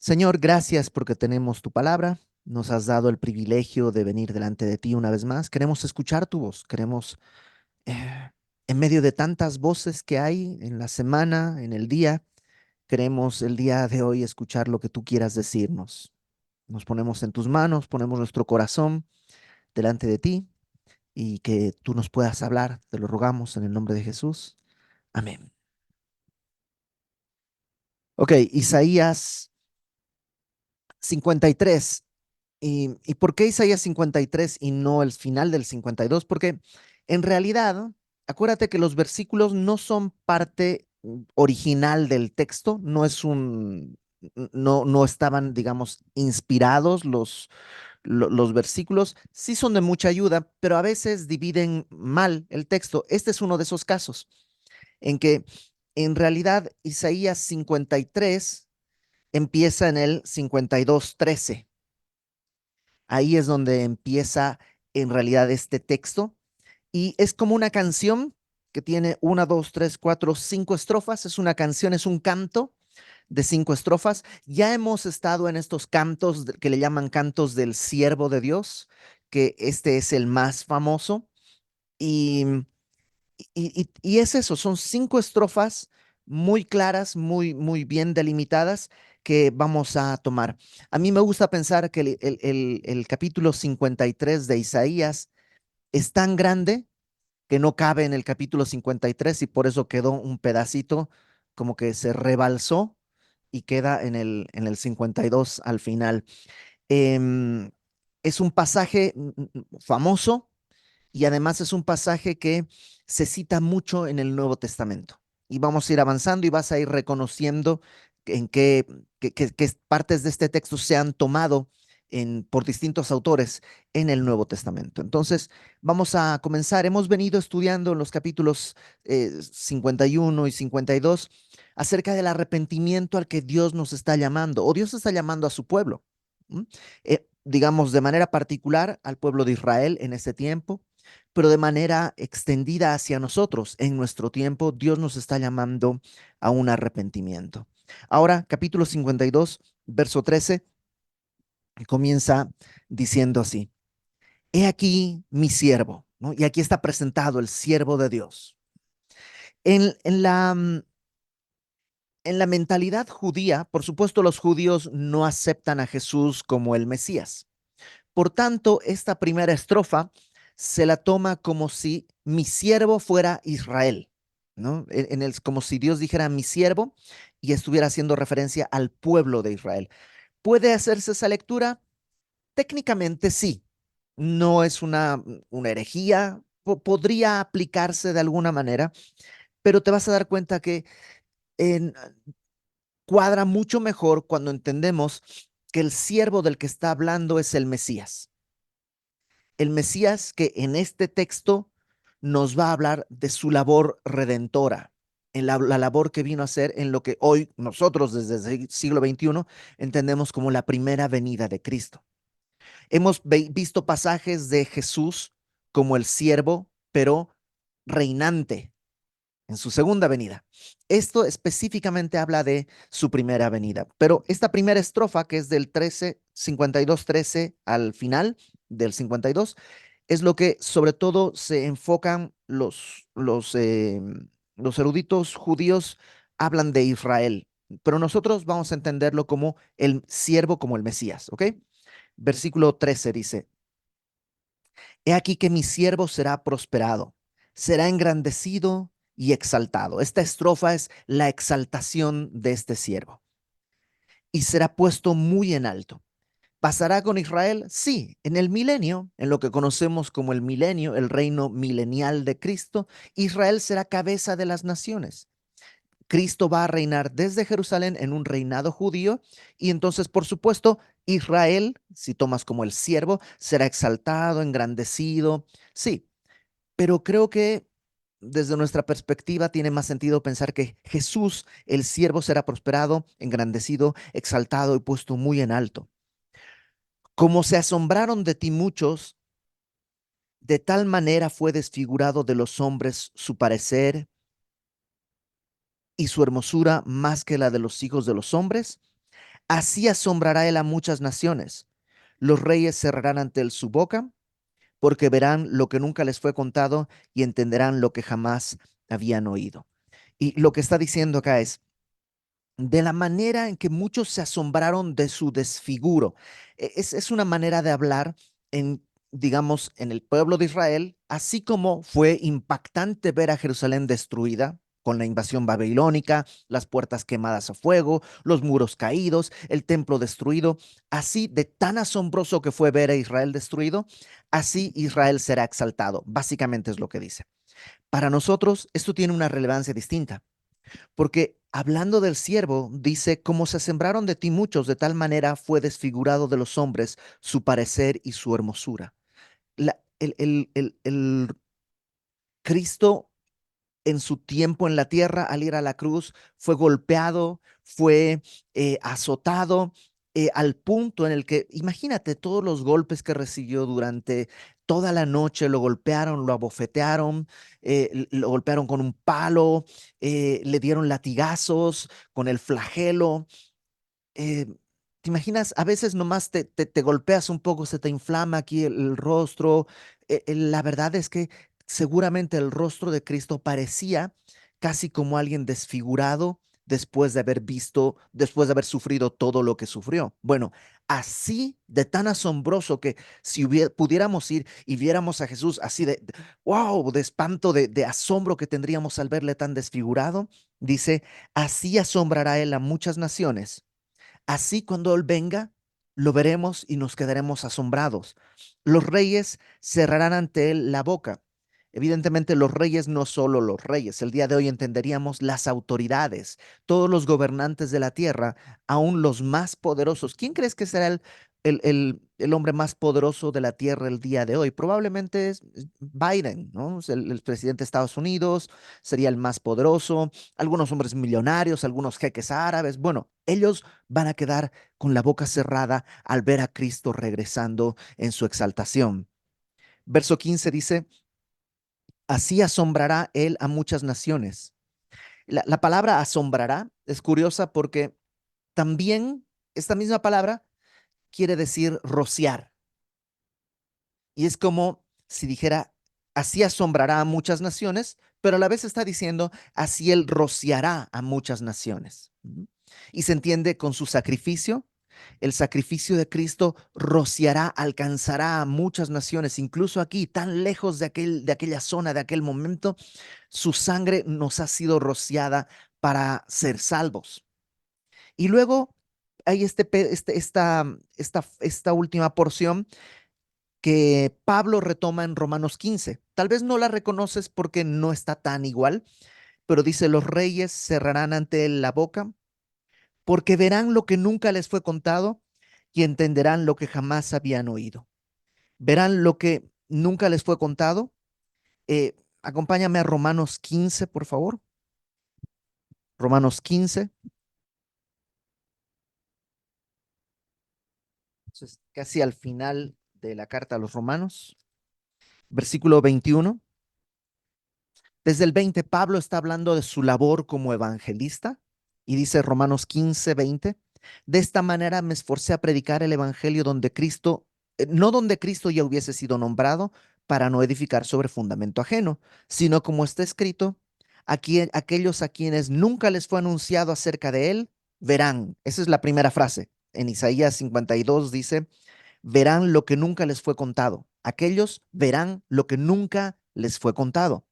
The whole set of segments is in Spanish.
Señor, gracias porque tenemos tu palabra. Nos has dado el privilegio de venir delante de ti una vez más. Queremos escuchar tu voz. Queremos, en medio de tantas voces que hay en la semana, en el día, queremos el día de hoy escuchar lo que tú quieras decirnos. Nos ponemos en tus manos, ponemos nuestro corazón delante de ti y que tú nos puedas hablar. Te lo rogamos en el nombre de Jesús. Amén. Ok, Isaías 53. ¿Y por qué Isaías 53 y no el final del 52? Porque en realidad, acuérdate que los versículos no son parte original del texto, no estaban, digamos, inspirados los versículos, sí son de mucha ayuda, pero a veces dividen mal el texto. Este es uno de esos casos en que en realidad Isaías 53 empieza en el 52:13. Ahí es donde empieza en realidad este texto y es como una canción que tiene una, dos, tres, cuatro, cinco estrofas. Es una canción, es un canto de cinco estrofas. Ya hemos estado en estos cantos que le llaman cantos del siervo de Dios, que este es el más famoso. Y, y es eso, son cinco estrofas muy claras, muy bien delimitadas que vamos a tomar. A mí me gusta pensar que el capítulo 53 de Isaías es tan grande que no cabe en el capítulo 53 y por eso quedó un pedacito como que se rebalsó y queda en el 52 al final. Em, es un pasaje famoso y además es un pasaje que se cita mucho en el Nuevo Testamento. Y vamos a ir avanzando y vas a ir reconociendo en qué partes de este texto se han tomado por distintos autores en el Nuevo Testamento. Entonces, vamos a comenzar. Hemos venido estudiando en los capítulos 51 y 52 acerca del arrepentimiento al que Dios nos está llamando, o Dios está llamando a su pueblo. ¿Mm? Digamos, de manera particular al pueblo de Israel en ese tiempo, pero de manera extendida hacia nosotros. En nuestro tiempo, Dios nos está llamando a un arrepentimiento. Ahora, capítulo 52, verso 13, comienza diciendo así: He aquí mi siervo, ¿no? Y aquí está presentado el siervo de Dios. En la mentalidad judía, por supuesto, los judíos no aceptan a Jesús como el Mesías. Por tanto, esta primera estrofa se la toma como si mi siervo fuera Israel, ¿no? Como si Dios dijera mi siervo y estuviera haciendo referencia al pueblo de Israel. ¿Puede hacerse esa lectura? Técnicamente sí. No es una herejía, podría aplicarse de alguna manera, pero te vas a dar cuenta que en, cuadra mucho mejor cuando entendemos que el siervo del que está hablando es el Mesías. El Mesías que en este texto nos va a hablar de su labor redentora, en la labor que vino a hacer en lo que hoy nosotros desde el siglo XXI entendemos como la primera venida de Cristo. Hemos visto pasajes de Jesús como el siervo, pero reinante en su segunda venida. Esto específicamente habla de su primera venida, pero esta primera estrofa, que es del 13, 52, 13 al final del 52, es lo que sobre todo se enfocan los eruditos judíos, hablan de Israel, pero nosotros vamos a entenderlo como el siervo, como el Mesías, ¿ok? Versículo 13 dice: He aquí que mi siervo será prosperado, será engrandecido y exaltado. Esta estrofa es la exaltación de este siervo. Y será puesto muy en alto. ¿Pasará con Israel? Sí, en el milenio, en lo que conocemos como el milenio, el reino milenial de Cristo, Israel será cabeza de las naciones. Cristo va a reinar desde Jerusalén en un reinado judío y entonces, por supuesto, Israel, si tomas como el siervo, será exaltado, engrandecido. Sí, pero creo que desde nuestra perspectiva tiene más sentido pensar que Jesús, el siervo, será prosperado, engrandecido, exaltado y puesto muy en alto. Como se asombraron de ti muchos, de tal manera fue desfigurado de los hombres su parecer y su hermosura más que la de los hijos de los hombres. Así asombrará él a muchas naciones. Los reyes cerrarán ante él su boca, porque verán lo que nunca les fue contado y entenderán lo que jamás habían oído. Y lo que está diciendo acá es, de la manera en que muchos se asombraron de su desfiguro. Es una manera de hablar en, digamos, en el pueblo de Israel, así como fue impactante ver a Jerusalén destruida con la invasión babilónica, las puertas quemadas a fuego, los muros caídos, el templo destruido. Así de tan asombroso que fue ver a Israel destruido, así Israel será exaltado. Básicamente es lo que dice. Para nosotros, esto tiene una relevancia distinta porque hablando del siervo, dice, como se sembraron de ti muchos, de tal manera fue desfigurado de los hombres su parecer y su hermosura. El Cristo en su tiempo en la tierra, al ir a la cruz, fue golpeado, fue azotado, al punto en el que, imagínate todos los golpes que recibió durante toda la noche, lo golpearon, lo abofetearon, lo golpearon con un palo, le dieron latigazos con el flagelo. eh, ¿Te imaginas? A veces nomás te golpeas un poco, se te inflama aquí el rostro. La verdad es que seguramente el rostro de Cristo parecía casi como alguien desfigurado después de haber visto, después de haber sufrido todo lo que sufrió. Bueno, así de tan asombroso que si pudiéramos ir y viéramos a Jesús así wow, de espanto, de asombro que tendríamos al verle tan desfigurado, dice, así asombrará él a muchas naciones. Así cuando Él venga, lo veremos y nos quedaremos asombrados. Los reyes cerrarán ante Él la boca. Evidentemente los reyes no solo los reyes, el día de hoy entenderíamos las autoridades, todos los gobernantes de la tierra, aún los más poderosos. ¿Quién crees que será el hombre más poderoso de la tierra el día de hoy? Probablemente es Biden, ¿no? Es el presidente de Estados Unidos, sería el más poderoso, algunos hombres millonarios, algunos jeques árabes. Bueno, ellos van a quedar con la boca cerrada al ver a Cristo regresando en su exaltación. Verso 15 dice, así asombrará él a muchas naciones. La palabra asombrará es curiosa porque también esta misma palabra quiere decir rociar. Y es como si dijera, así asombrará a muchas naciones, pero a la vez está diciendo, así él rociará a muchas naciones. Y se entiende con su sacrificio. El sacrificio de Cristo rociará, alcanzará a muchas naciones, incluso aquí, tan lejos de aquella zona, de aquel momento, su sangre nos ha sido rociada para ser salvos. Y luego hay esta última porción que Pablo retoma en Romanos 15. Tal vez no la reconoces porque no está tan igual, pero dice, los reyes cerrarán ante él la boca porque verán lo que nunca les fue contado y entenderán lo que jamás habían oído. Verán lo que nunca les fue contado. Acompáñame a Romanos 15, por favor. Romanos 15, entonces, casi al final de la carta a los Romanos, versículo 21. Desde el 20, Pablo está hablando de su labor como evangelista y dice Romanos 15, 20, de esta manera me esforcé a predicar el evangelio donde Cristo, no donde Cristo ya hubiese sido nombrado, para no edificar sobre fundamento ajeno, sino como está escrito, aquí aquellos a quienes nunca les fue anunciado acerca de él, verán. Esa es la primera frase. En Isaías 52 dice, verán lo que nunca les fue contado. Aquellos verán lo que nunca les fue contado.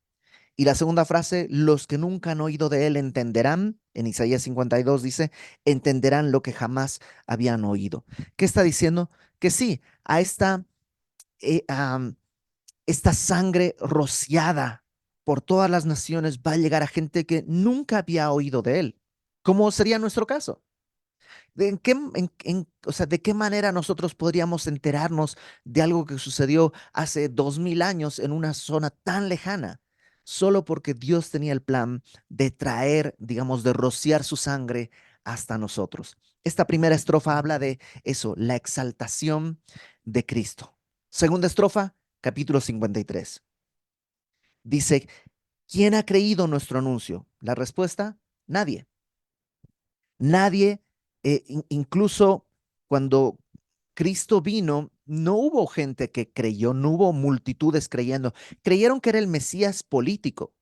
Y la segunda frase, los que nunca han oído de él entenderán, en Isaías 52 dice, entenderán lo que jamás habían oído. ¿Qué está diciendo? Que sí, a eh, a esta sangre rociada por todas las naciones va a llegar a gente que nunca había oído de él, como sería nuestro caso. O sea, ¿de qué manera nosotros podríamos enterarnos de algo que sucedió hace 2000 años en una zona tan lejana? Solo porque Dios tenía el plan de traer, digamos, de rociar su sangre hasta nosotros. Esta primera estrofa habla de eso, la exaltación de Cristo. Segunda estrofa, capítulo 53. Dice, ¿quién ha creído nuestro anuncio? La respuesta, nadie. Nadie Incluso cuando Cristo vino, no hubo gente que creyó, no hubo multitudes creyendo. Creyeron que era el Mesías político,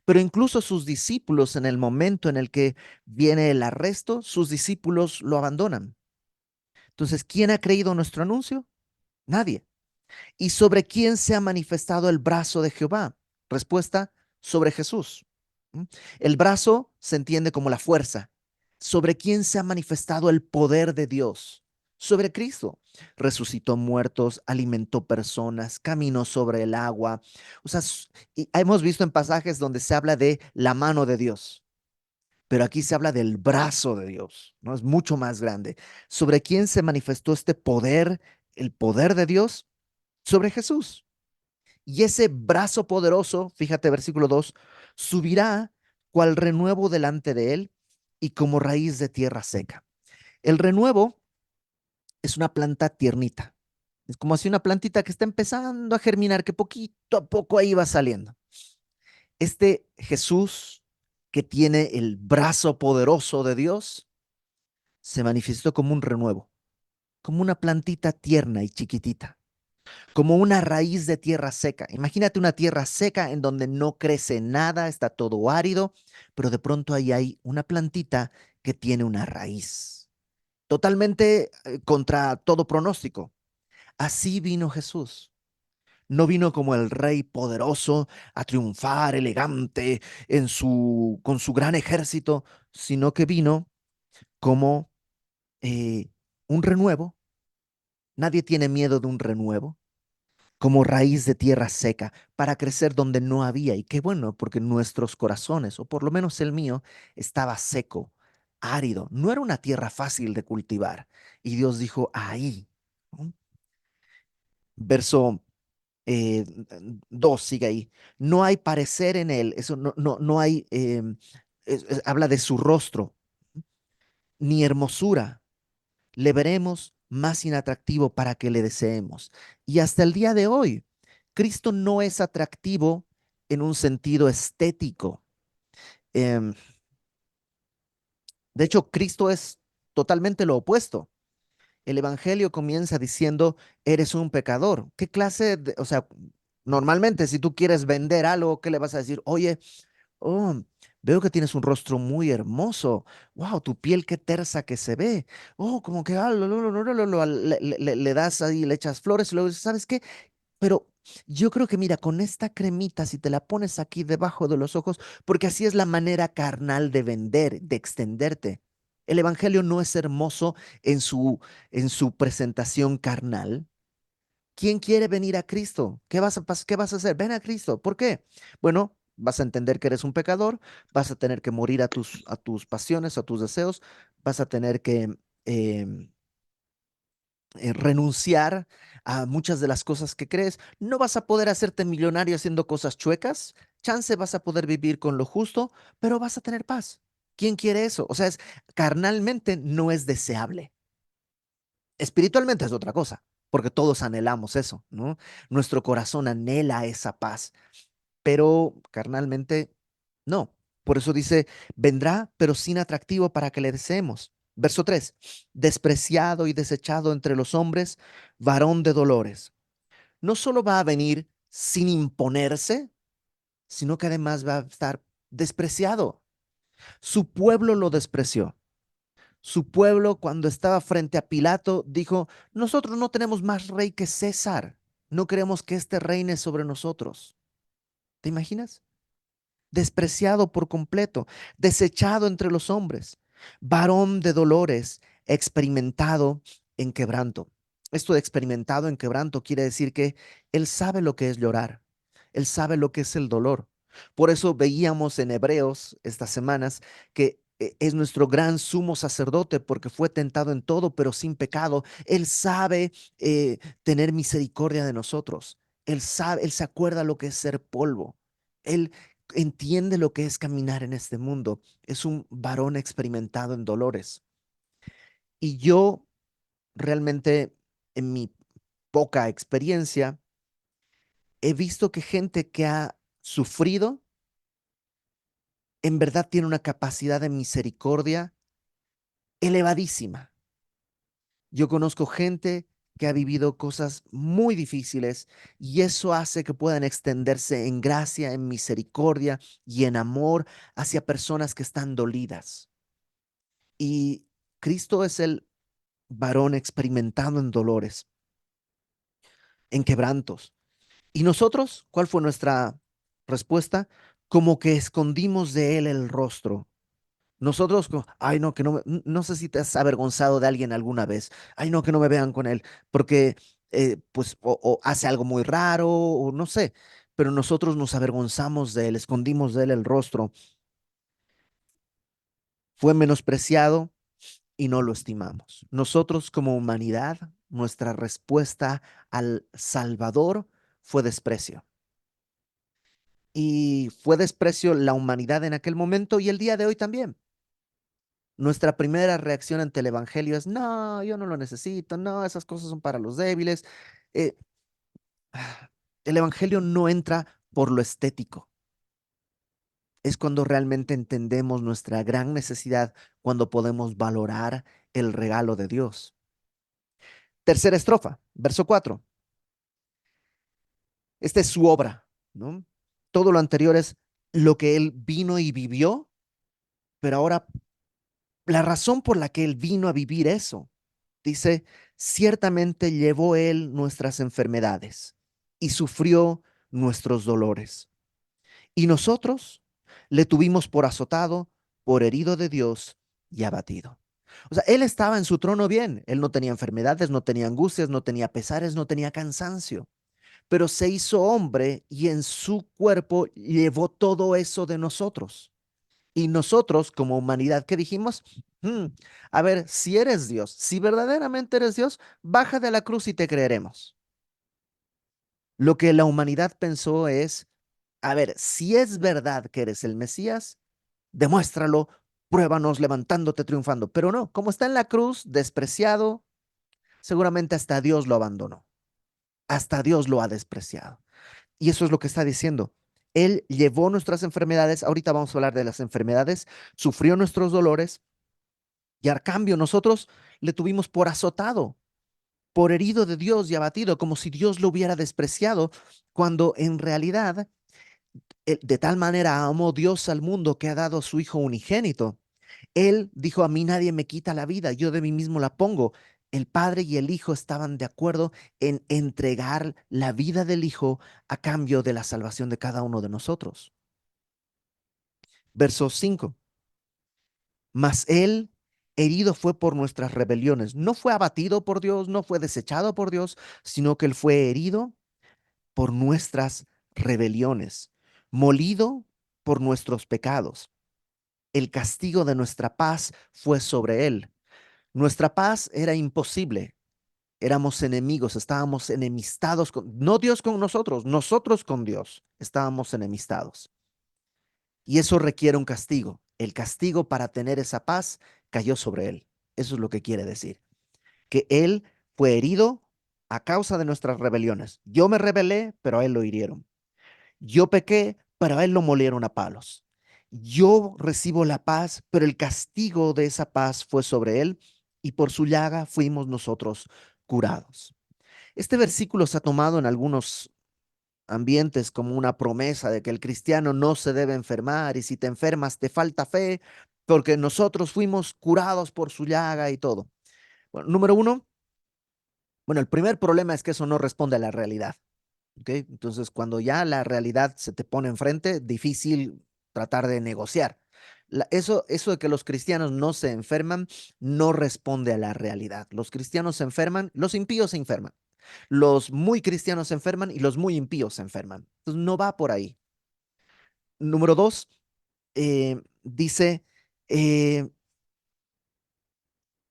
pero incluso sus discípulos, en el momento en el que viene el arresto, sus discípulos lo abandonan. Entonces, ¿quién ha creído nuestro anuncio? Nadie. ¿Y sobre quién se ha manifestado el brazo de Jehová? Respuesta, sobre Jesús. ¿Mm? El brazo se entiende como la fuerza. ¿Sobre quién se ha manifestado el poder de Dios? Sobre Cristo. Resucitó muertos, alimentó personas, caminó sobre el agua. O sea, y hemos visto en pasajes donde se habla de la mano de Dios, pero aquí se habla del brazo de Dios, ¿no? Es mucho más grande. ¿Sobre quién se manifestó este poder, el poder de Dios? Sobre Jesús. Y ese brazo poderoso, fíjate versículo 2, subirá cual renuevo delante de él y como raíz de tierra seca. El renuevo es una planta tiernita. Es como si una plantita que está empezando a germinar, que poquito a poco ahí va saliendo. Este Jesús que tiene el brazo poderoso de Dios se manifestó como un renuevo, como una plantita tierna y chiquitita, como una raíz de tierra seca. Imagínate una tierra seca en donde no crece nada, está todo árido, pero de pronto ahí hay una plantita que tiene una raíz, totalmente contra todo pronóstico. Así vino Jesús. No vino como el rey poderoso a triunfar, elegante, con su gran ejército, sino que vino como un renuevo. Nadie tiene miedo de un renuevo, como raíz de tierra seca, para crecer donde no había. Y qué bueno, porque nuestros corazones, o por lo menos el mío, estaba seco, árido. No era una tierra fácil de cultivar. Y Dios dijo, ahí. ¿No? Verso 2, sigue ahí. No hay parecer en él, eso no hay, habla de su rostro, ni hermosura. Le veremos más inatractivo para que le deseemos. Y hasta el día de hoy, Cristo no es atractivo en un sentido estético. Em, de hecho, Cristo es totalmente lo opuesto. El Evangelio comienza diciendo, eres un pecador. ¿Qué clase de, o sea, normalmente si tú quieres vender algo, ¿qué le vas a decir? Oye, oh, veo que tienes un rostro muy hermoso. Wow, tu piel qué tersa que se ve. Oh, como que le das ahí, le echas flores y luego dices, ¿sabes qué? Pero yo creo que mira, con esta cremita, si te la pones aquí debajo de los ojos, porque así es la manera carnal de vender, de extenderte. El evangelio no es hermoso en su presentación carnal. ¿Quién quiere venir a Cristo? ¿Qué vas a hacer? Ven a Cristo. ¿Por qué? Bueno, vas a entender que eres un pecador, vas a tener que morir a tus pasiones, a tus deseos, vas a tener que em, renunciar a muchas de las cosas que crees. No vas a poder hacerte millonario haciendo cosas chuecas. Chance vas a poder vivir con lo justo, pero vas a tener paz. ¿Quién quiere eso? O sea, carnalmente no es deseable. Espiritualmente es otra cosa, porque todos anhelamos eso, ¿no? Nuestro corazón anhela esa paz, pero carnalmente no. Por eso dice, vendrá, pero sin atractivo para que le deseemos. Verso 3, despreciado y desechado entre los hombres, varón de dolores. No solo va a venir sin imponerse, sino que además va a estar despreciado. Su pueblo lo despreció. Su pueblo, cuando estaba frente a Pilato, dijo, nosotros no tenemos más rey que César. No queremos que éste reine sobre nosotros. ¿Te imaginas? Despreciado por completo, desechado entre los hombres, varón de dolores, experimentado en quebranto. Esto de experimentado en quebranto quiere decir que él sabe lo que es llorar, él sabe lo que es el dolor. Por eso veíamos en Hebreos estas semanas que es nuestro gran sumo sacerdote porque fue tentado en todo, pero sin pecado. Él sabe tener misericordia de nosotros. Él sabe, él se acuerda lo que es ser polvo. Él entiende lo que es caminar en este mundo. Es un varón experimentado en dolores. Y yo realmente, en mi poca experiencia, he visto que gente que ha sufrido, en verdad tiene una capacidad de misericordia elevadísima. Yo conozco gente que ha vivido cosas muy difíciles y eso hace que puedan extenderse en gracia, en misericordia y en amor hacia personas que están dolidas. Y Cristo es el varón experimentado en dolores, en quebrantos. ¿Y nosotros? ¿Cuál fue nuestra respuesta? Como que escondimos de él el rostro. Nosotros, ay no, que no, no sé si te has avergonzado de alguien alguna vez. Ay no, que no me vean con él, porque pues o hace algo muy raro o no sé, pero nosotros nos avergonzamos de él, escondimos de él el rostro. Fue menospreciado y no lo estimamos. Nosotros como humanidad, nuestra respuesta al Salvador fue desprecio. Y fue desprecio la humanidad en aquel momento y el día de hoy también. Nuestra primera reacción ante el Evangelio es, no, yo no lo necesito, no, esas cosas son para los débiles. Eh, el Evangelio no entra por lo estético. Es cuando realmente entendemos nuestra gran necesidad, cuando podemos valorar el regalo de Dios. Tercera estrofa, verso 4. Esta es su obra, ¿no? Todo lo anterior es lo que él vino y vivió, pero ahora la razón por la que él vino a vivir eso. Dice, ciertamente llevó él nuestras enfermedades y sufrió nuestros dolores. Y nosotros le tuvimos por azotado, por herido de Dios y abatido. O sea, él estaba en su trono bien. Él no tenía enfermedades, no tenía angustias, no tenía pesares, no tenía cansancio. Pero se hizo hombre y en su cuerpo llevó todo eso de nosotros. Y nosotros, como humanidad, ¿qué dijimos? A ver, si eres Dios, si verdaderamente eres Dios, baja de la cruz y te creeremos. Lo que la humanidad pensó es, a ver, si es verdad que eres el Mesías, demuéstralo, pruébanos levantándote, triunfando. Pero no, como está en la cruz, despreciado, seguramente hasta Dios lo abandonó, hasta Dios lo ha despreciado. Y eso es lo que está diciendo. Él llevó nuestras enfermedades, ahorita vamos a hablar de las enfermedades, sufrió nuestros dolores, y a cambio nosotros le tuvimos por azotado, por herido de Dios y abatido, como si Dios lo hubiera despreciado, cuando en realidad de tal manera amó Dios al mundo que ha dado a su Hijo unigénito. Él dijo, a mí nadie me quita la vida, yo de mí mismo la pongo. El Padre y el Hijo estaban de acuerdo en entregar la vida del Hijo a cambio de la salvación de cada uno de nosotros. Verso 5. Mas él herido fue por nuestras rebeliones. No fue abatido por Dios, no fue desechado por Dios, sino que él fue herido por nuestras rebeliones, molido por nuestros pecados. El castigo de nuestra paz fue sobre él. Nuestra paz era imposible. Éramos enemigos, estábamos enemistados con, no Dios con nosotros, nosotros con Dios, estábamos enemistados. Y eso requiere un castigo. El castigo para tener esa paz cayó sobre él. Eso es lo que quiere decir. Que él fue herido a causa de nuestras rebeliones. Yo me rebelé, pero a él lo hirieron. Yo pequé, pero a él lo molieron a palos. Yo recibo la paz, pero el castigo de esa paz fue sobre él y por su llaga fuimos nosotros curados. Este versículo se ha tomado en algunos ambientes como una promesa de que el cristiano no se debe enfermar y si te enfermas te falta fe porque nosotros fuimos curados por su llaga y todo. Bueno, número uno, bueno, el primer problema es que eso no responde a la realidad. ¿Ok? Entonces, cuando ya la realidad se te pone enfrente, difícil tratar de negociar. Eso de que los cristianos no se enferman no responde a la realidad. Los cristianos se enferman, los impíos se enferman. Los muy cristianos se enferman y los muy impíos se enferman. Entonces, no va por ahí. Número dos, dice, eh,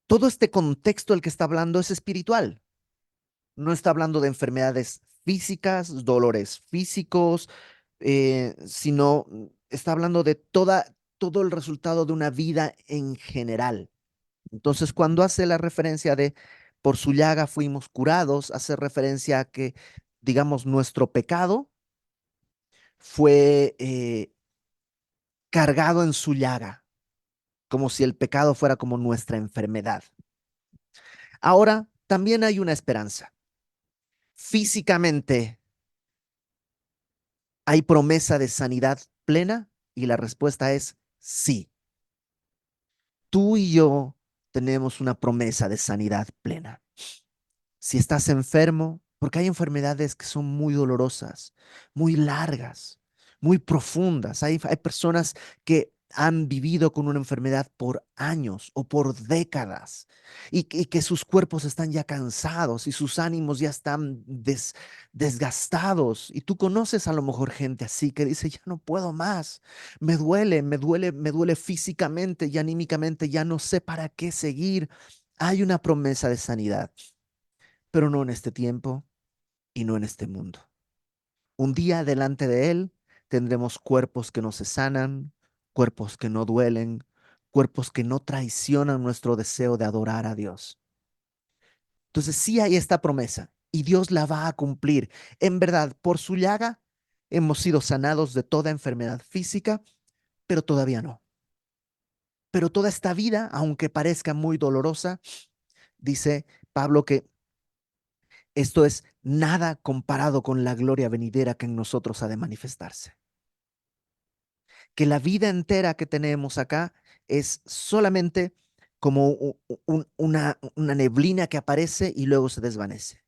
todo este contexto del que está hablando es espiritual. No está hablando de enfermedades físicas, dolores físicos, sino está hablando de todo el resultado de una vida en general. Entonces, cuando hace la referencia de por su llaga fuimos curados, hace referencia a que, digamos, nuestro pecado fue cargado en su llaga. como si el pecado fuera como nuestra enfermedad. Ahora, también hay una esperanza. Físicamente, ¿hay promesa de sanidad plena? Y la respuesta es sí. Tú y yo tenemos una promesa de sanidad plena. Si estás enfermo, porque hay enfermedades que son muy dolorosas, muy largas, muy profundas. Hay personas que han vivido con una enfermedad por años o por décadas y que sus cuerpos están ya cansados y sus ánimos ya están desgastados. Y tú conoces a lo mejor gente así que dice, ya no puedo más, me duele físicamente y anímicamente, ya no sé para qué seguir. Hay una promesa de sanidad, pero no en este tiempo y no en este mundo. Un día delante de Él tendremos cuerpos que no se sanan, cuerpos que no duelen, cuerpos que no traicionan nuestro deseo de adorar a Dios. Entonces sí hay esta promesa y Dios la va a cumplir. En verdad, por su llaga hemos sido sanados de toda enfermedad física, pero todavía no. Pero toda esta vida, aunque parezca muy dolorosa, dice Pablo que esto es nada comparado con la gloria venidera que en nosotros ha de manifestarse. Que la vida entera que tenemos acá es solamente como una neblina que aparece y luego se desvanece,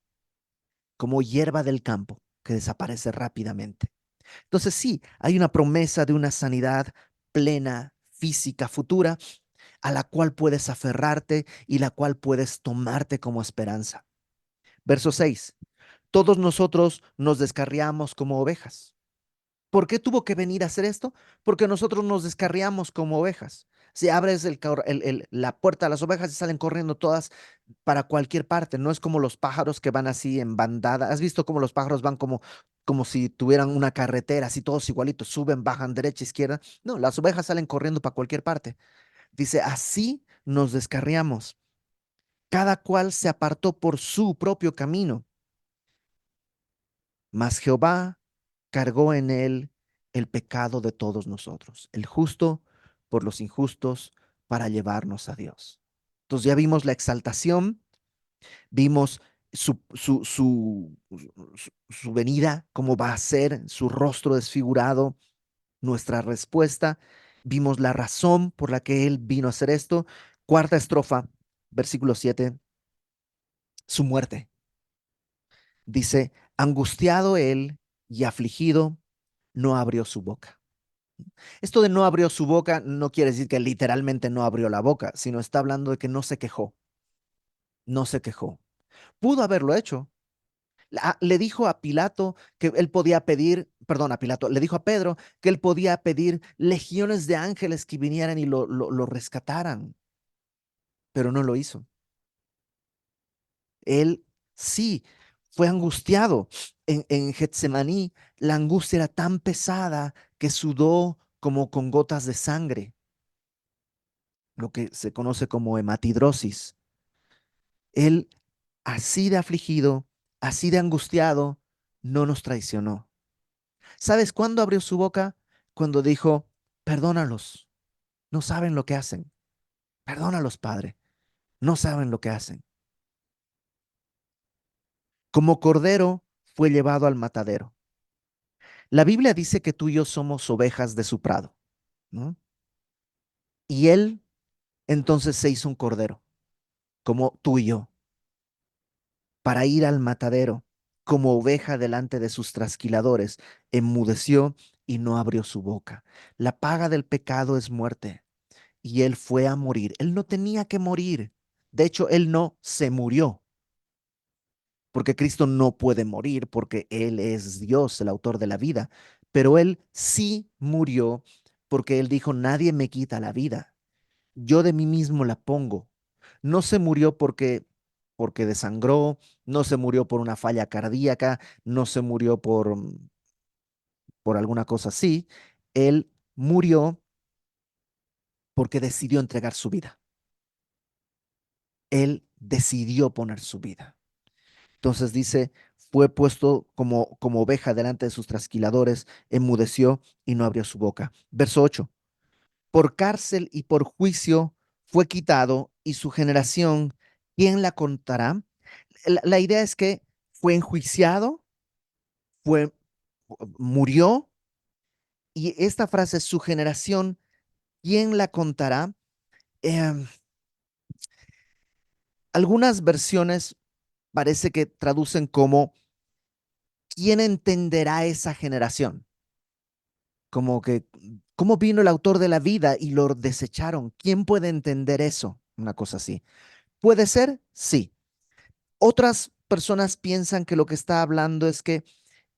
como hierba del campo que desaparece rápidamente. Entonces sí, hay una promesa de una sanidad plena, física, futura, a la cual puedes aferrarte y la cual puedes tomarte como esperanza. Verso 6. Todos nosotros nos descarriamos como ovejas. ¿Por qué tuvo que venir a hacer esto? Porque nosotros nos descarriamos como ovejas. Si abres la puerta a las ovejas y salen corriendo todas para cualquier parte, no es como los pájaros que van así en bandada. ¿Has visto cómo los pájaros van como si tuvieran una carretera, así todos igualitos, suben, bajan, derecha, izquierda? No, las ovejas salen corriendo para cualquier parte. Dice, así nos descarriamos. Cada cual se apartó por su propio camino, mas Jehová cargó en él el pecado de todos nosotros, el justo por los injustos, para llevarnos a Dios. Entonces ya vimos la exaltación, vimos su venida, cómo va a ser, su rostro desfigurado, nuestra respuesta, vimos la razón por la que Él vino a hacer esto. Cuarta estrofa, versículo 7, su muerte. Dice, angustiado Él y afligido, no abrió su boca. Esto de no abrió su boca no quiere decir que literalmente no abrió la boca, sino está hablando de que no se quejó, no se quejó. Pudo haberlo hecho. Le dijo a Pilato que él podía pedir, perdón, a Pilato, le dijo a Pedro que él podía pedir legiones de ángeles que vinieran y lo rescataran, pero no lo hizo. Él sí fue angustiado. En Getsemaní la angustia era tan pesada que sudó como con gotas de sangre, lo que se conoce como hematidrosis. Él, así de afligido, así de angustiado, no nos traicionó. ¿Sabes cuándo abrió su boca? Cuando dijo, perdónalos, no saben lo que hacen. Perdónalos, Padre, no saben lo que hacen. Como cordero fue llevado al matadero. La Biblia dice que tú y yo somos ovejas de su prado, ¿no? Y él entonces se hizo un cordero, como tú y yo, para ir al matadero, como oveja delante de sus trasquiladores, enmudeció y no abrió su boca. La paga del pecado es muerte, y él fue a morir. Él no tenía que morir. De hecho, él no se murió, porque Cristo no puede morir, porque Él es Dios, el autor de la vida. Pero Él sí murió, porque Él dijo, nadie me quita la vida, yo de mí mismo la pongo. No se murió porque desangró, no se murió por una falla cardíaca, no se murió por alguna cosa así. Él murió porque decidió entregar su vida. Él decidió poner su vida. Entonces dice, fue puesto como oveja delante de sus trasquiladores, enmudeció y no abrió su boca. Verso 8. Por cárcel y por juicio fue quitado, y su generación, ¿quién la contará? La idea es que fue enjuiciado, fue, murió, y esta frase, su generación, ¿quién la contará? Em, Algunas versiones parece que traducen como ¿quién entenderá esa generación? Como que, ¿cómo vino el autor de la vida y lo desecharon? ¿Quién puede entender eso? Una cosa así. ¿Puede ser? Sí. Otras personas piensan que lo que está hablando es que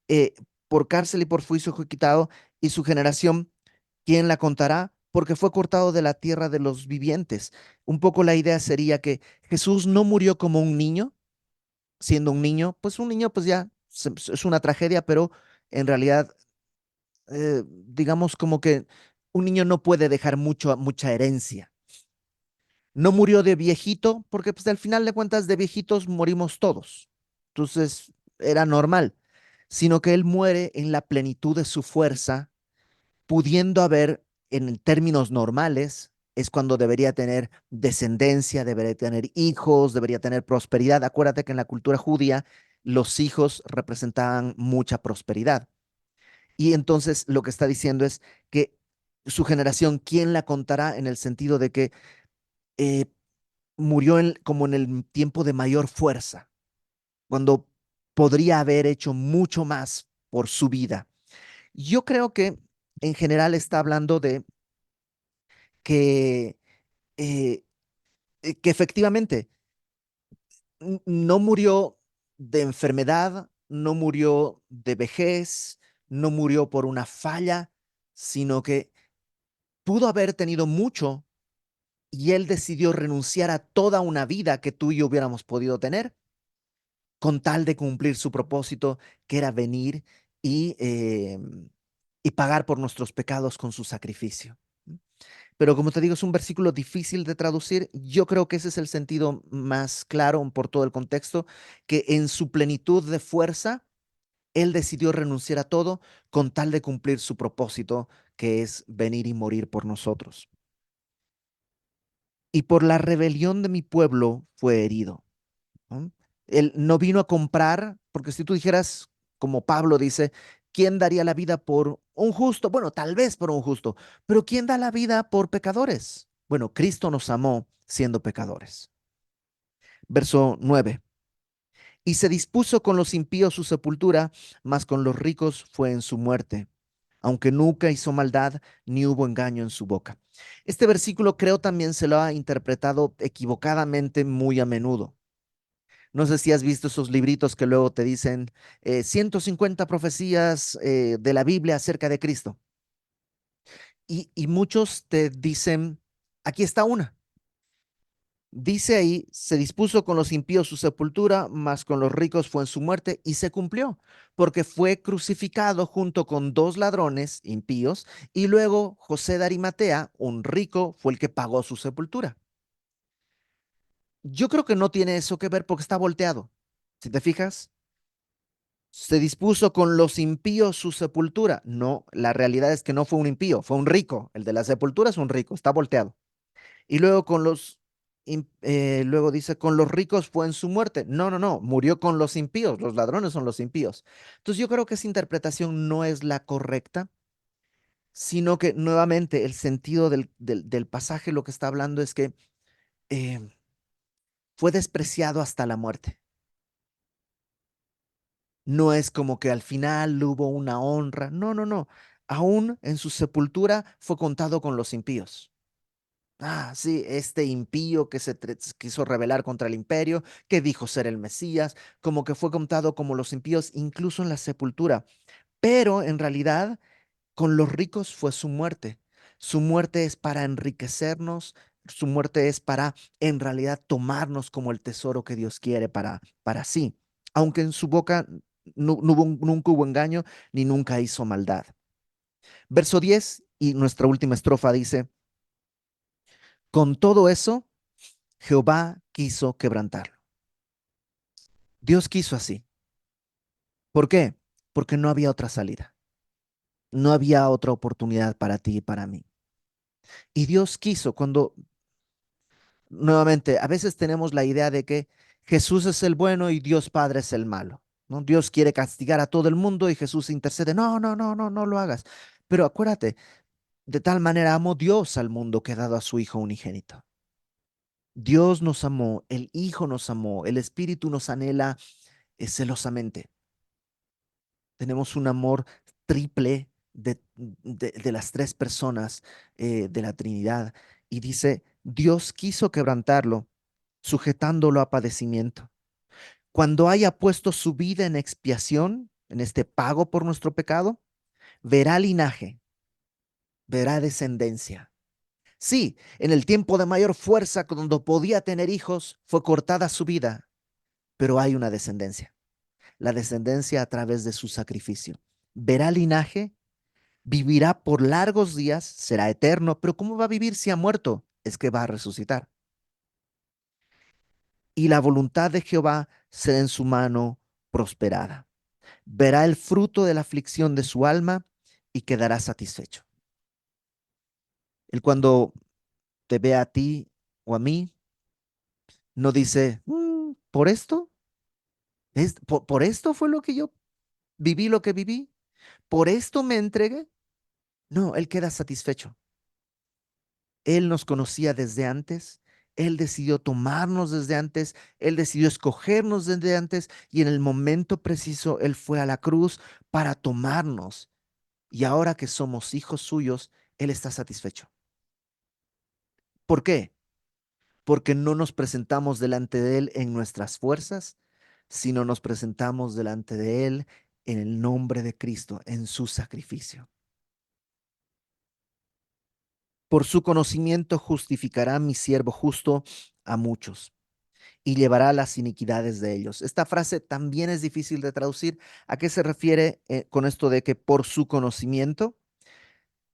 eh, por cárcel y por juicio fue quitado, y su generación, ¿quién la contará? Porque fue cortado de la tierra de los vivientes. Un poco la idea sería que Jesús no murió como un niño, siendo un niño pues ya es una tragedia, pero en realidad, digamos como que un niño no puede dejar mucha herencia. No murió de viejito, porque pues al final de cuentas de viejitos morimos todos. Entonces era normal, sino que él muere en la plenitud de su fuerza, pudiendo haber, en términos normales, es cuando debería tener descendencia, debería tener hijos, debería tener prosperidad. Acuérdate que en la cultura judía los hijos representaban mucha prosperidad. Y entonces lo que está diciendo es que su generación, ¿quién la contará? En el sentido de que eh, murió como en el tiempo de mayor fuerza, cuando podría haber hecho mucho más por su vida. Yo creo que en general está hablando de que, eh, que efectivamente no murió de enfermedad, no murió de vejez, no murió por una falla, sino que pudo haber tenido mucho, y él decidió renunciar a toda una vida que tú y yo hubiéramos podido tener con tal de cumplir su propósito, que era venir y, eh, y pagar por nuestros pecados con su sacrificio. Pero como te digo, es un versículo difícil de traducir. Yo creo que ese es el sentido más claro por todo el contexto, que en su plenitud de fuerza, él decidió renunciar a todo con tal de cumplir su propósito, que es venir y morir por nosotros. Y por la rebelión de mi pueblo fue herido. ¿No? Él no vino a comprar, porque si tú dijeras, como Pablo dice, ¿quién daría la vida por un justo? Bueno, tal vez por un justo, pero ¿quién da la vida por pecadores? Bueno, Cristo nos amó siendo pecadores. Verso 9. Y se dispuso con los impíos su sepultura, mas con los ricos fue en su muerte, aunque nunca hizo maldad, ni hubo engaño en su boca. Este versículo creo también se lo ha interpretado equivocadamente muy a menudo. No sé si has visto esos libritos que luego te dicen 150 profecías de la Biblia acerca de Cristo. Y muchos te dicen, aquí está una. Dice ahí, se dispuso con los impíos su sepultura, mas con los ricos fue en su muerte, y se cumplió, porque fue crucificado junto con dos ladrones impíos, y luego José de Arimatea, un rico, fue el que pagó su sepultura. Yo creo que no tiene eso que ver porque está volteado. Si te fijas, se dispuso con los impíos su sepultura. No, la realidad es que no fue un impío, fue un rico. El de la sepultura es un rico, está volteado. Y luego luego dice, con los ricos fue en su muerte. No, no, no, murió con los impíos, los ladrones son los impíos. Entonces yo creo que esa interpretación no es la correcta, sino que nuevamente el sentido del pasaje lo que está hablando es que eh, fue despreciado hasta la muerte. No es como que al final hubo una honra. No, no, no. Aún en su sepultura fue contado con los impíos. Ah, sí, este impío que quiso rebelar contra el imperio, que dijo ser el Mesías, como que fue contado como los impíos, incluso en la sepultura. Pero en realidad, con los ricos fue su muerte. Su muerte es para enriquecernos, su muerte es para en realidad tomarnos como el tesoro que Dios quiere para sí. Aunque en su boca nunca hubo engaño, ni nunca hizo maldad. Verso 10 y nuestra última estrofa dice, con todo eso, Jehová quiso quebrantarlo. Dios quiso así. ¿Por qué? Porque no había otra salida. No había otra oportunidad para ti y para mí. Y Dios quiso, cuando nuevamente, a veces tenemos la idea de que Jesús es el bueno y Dios Padre es el malo, ¿no? Dios quiere castigar a todo el mundo y Jesús intercede, no, no, no, no, no lo hagas. Pero acuérdate, de tal manera amó Dios al mundo que ha dado a su Hijo unigénito. Dios nos amó, el Hijo nos amó, el Espíritu nos anhela celosamente. Tenemos un amor triple de las tres personas de la Trinidad. Y dice, Dios quiso quebrantarlo, sujetándolo a padecimiento. Cuando haya puesto su vida en expiación, en este pago por nuestro pecado, verá linaje, verá descendencia. Sí, en el tiempo de mayor fuerza, cuando podía tener hijos, fue cortada su vida, pero hay una descendencia. La descendencia a través de su sacrificio. Verá linaje, vivirá por largos días, será eterno, pero ¿cómo va a vivir si ha muerto? Es que va a resucitar. Y la voluntad de Jehová será en su mano prosperada. Verá el fruto de la aflicción de su alma y quedará satisfecho. Él cuando te ve a ti o a mí, no dice, ¿por esto? ¿Por esto fue lo que yo viví, lo que viví? ¿Por esto me entregué? No, Él queda satisfecho. Él nos conocía desde antes, Él decidió tomarnos desde antes, Él decidió escogernos desde antes y en el momento preciso Él fue a la cruz para tomarnos. Y ahora que somos hijos suyos, Él está satisfecho. ¿Por qué? Porque no nos presentamos delante de Él en nuestras fuerzas, sino nos presentamos delante de Él en el nombre de Cristo, en su sacrificio. Por su conocimiento justificará mi siervo justo a muchos y llevará las iniquidades de ellos. Esta frase también es difícil de traducir. ¿A qué se refiere con esto de que por su conocimiento?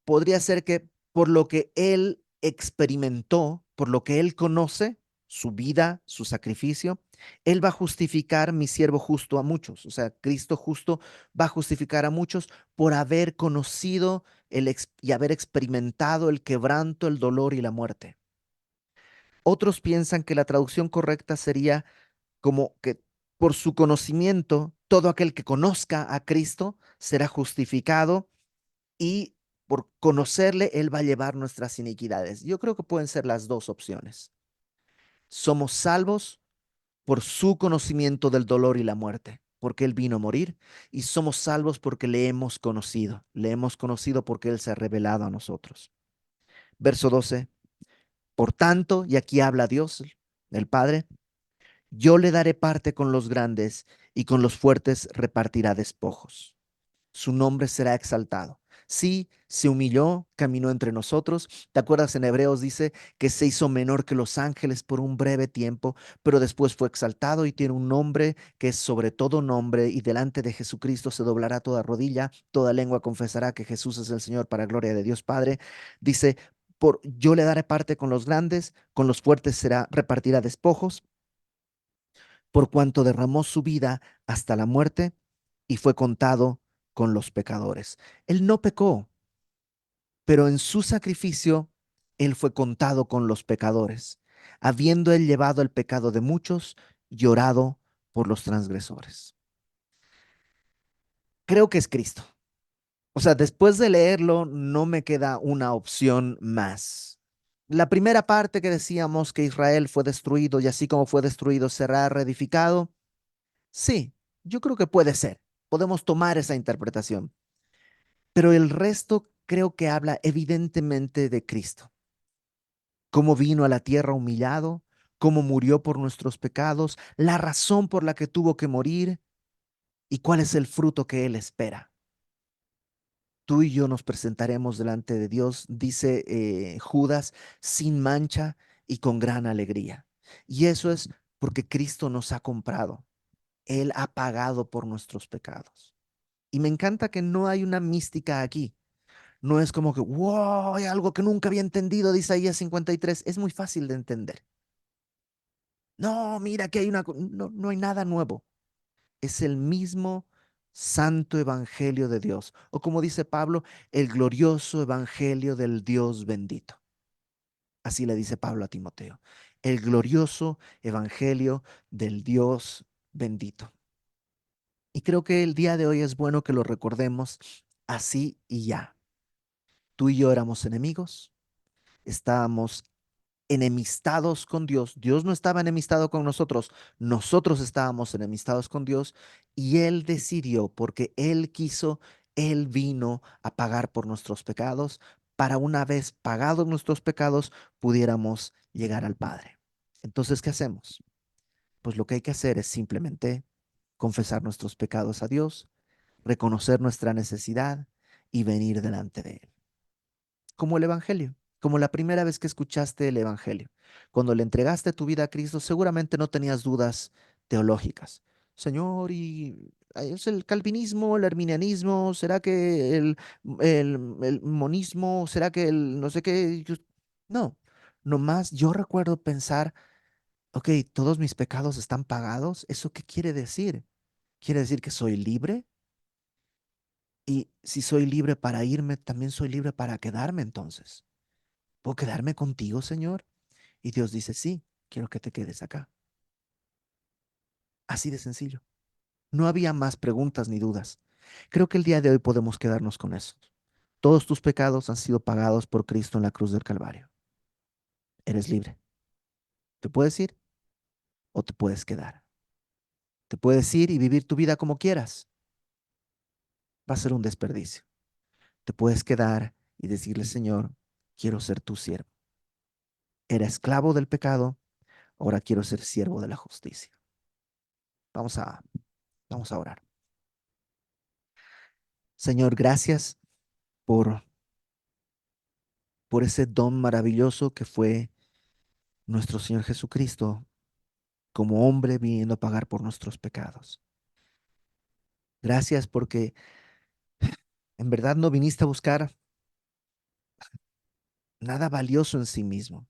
Podría ser que por lo que él experimentó, por lo que él conoce, su vida, su sacrificio, él va a justificar mi siervo justo a muchos. O sea, Cristo justo va a justificar a muchos por haber conocido y haber experimentado el quebranto, el dolor y la muerte. Otros piensan que la traducción correcta sería como que por su conocimiento, todo aquel que conozca a Cristo será justificado y por conocerle, Él va a llevar nuestras iniquidades. Yo creo que pueden ser las dos opciones. Somos salvos por su conocimiento del dolor y la muerte, porque Él vino a morir, y somos salvos porque le hemos conocido porque Él se ha revelado a nosotros. Verso 12. Por tanto, y aquí habla Dios, el Padre, yo le daré parte con los grandes y con los fuertes repartirá despojos. Su nombre será exaltado. Sí, se humilló, caminó entre nosotros. ¿Te acuerdas? En Hebreos dice que se hizo menor que los ángeles por un breve tiempo, pero después fue exaltado y tiene un nombre que es sobre todo nombre y delante de Jesucristo se doblará toda rodilla, toda lengua confesará que Jesús es el Señor para gloria de Dios Padre. Dice, yo le daré parte con los grandes, con los fuertes será repartirá despojos por cuanto derramó su vida hasta la muerte y fue contado con los pecadores. Él no pecó, pero en su sacrificio él fue contado con los pecadores, habiendo él llevado el pecado de muchos, llorado por los transgresores. Creo que es Cristo. O sea, después de leerlo, no me queda una opción más. La primera parte que decíamos que Israel fue destruido y así como fue destruido será reedificado. Sí, yo creo que puede ser. Podemos tomar esa interpretación. Pero el resto creo que habla evidentemente de Cristo. Cómo vino a la tierra humillado, cómo murió por nuestros pecados, la razón por la que tuvo que morir y cuál es el fruto que Él espera. Tú y yo nos presentaremos delante de Dios, dice Judas, sin mancha y con gran alegría. Y eso es porque Cristo nos ha comprado. Él ha pagado por nuestros pecados. Y me encanta que no hay una mística aquí. No es como que, wow, hay algo que nunca había entendido de Isaías 53. Es muy fácil de entender. No, mira que hay no, no hay nada nuevo. Es el mismo santo evangelio de Dios. O como dice Pablo, el glorioso evangelio del Dios bendito. Así le dice Pablo a Timoteo. El glorioso evangelio del Dios bendito. Y creo que el día de hoy es bueno que lo recordemos así y ya. Tú y yo éramos enemigos, estábamos enemistados con Dios. Dios no estaba enemistado con nosotros, nosotros estábamos enemistados con Dios y Él decidió, porque Él quiso, Él vino a pagar por nuestros pecados, para una vez pagados nuestros pecados, pudiéramos llegar al Padre. Entonces, ¿qué hacemos? Pues lo que hay que hacer es simplemente confesar nuestros pecados a Dios, reconocer nuestra necesidad y venir delante de Él. Como el Evangelio, como la primera vez que escuchaste el Evangelio. Cuando le entregaste tu vida a Cristo, seguramente no tenías dudas teológicas. Señor, ¿y es el calvinismo, el arminianismo? ¿Será que el monismo? ¿Será que el no sé qué? No, nomás yo recuerdo pensar, ok, todos mis pecados están pagados. ¿Eso qué quiere decir? ¿Quiere decir que soy libre? Y si soy libre para irme, también soy libre para quedarme entonces. ¿Puedo quedarme contigo, Señor? Y Dios dice, sí, quiero que te quedes acá. Así de sencillo. No había más preguntas ni dudas. Creo que el día de hoy podemos quedarnos con eso. Todos tus pecados han sido pagados por Cristo en la cruz del Calvario. Eres libre. Te puedes ir o te puedes quedar. Te puedes ir y vivir tu vida como quieras. Va a ser un desperdicio. Te puedes quedar y decirle, Señor, quiero ser tu siervo. Era esclavo del pecado, ahora quiero ser siervo de la justicia. Vamos a, vamos a orar. Señor, gracias por, por ese don maravilloso que fue nuestro Señor Jesucristo como hombre viniendo a pagar por nuestros pecados. Gracias porque en verdad no viniste a buscar nada valioso en sí mismo,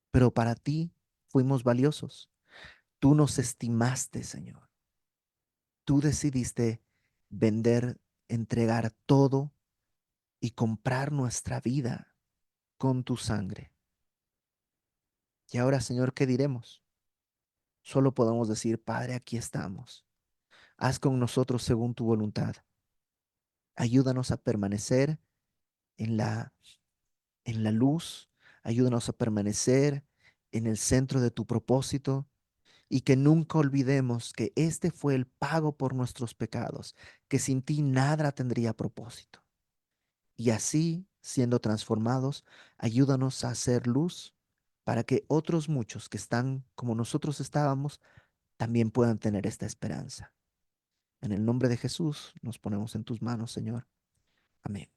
pero para ti fuimos valiosos. Tú nos estimaste, Señor. Tú decidiste vender, entregar todo y comprar nuestra vida con tu sangre. Y ahora, Señor, ¿qué diremos? Solo podemos decir, Padre, aquí estamos. Haz con nosotros según tu voluntad. Ayúdanos a permanecer en la luz. Ayúdanos a permanecer en el centro de tu propósito y que nunca olvidemos que este fue el pago por nuestros pecados, que sin ti nada tendría propósito. Y así, siendo transformados, ayúdanos a hacer luz para que otros muchos que están como nosotros estábamos también puedan tener esta esperanza. En el nombre de Jesús nos ponemos en tus manos, Señor. Amén.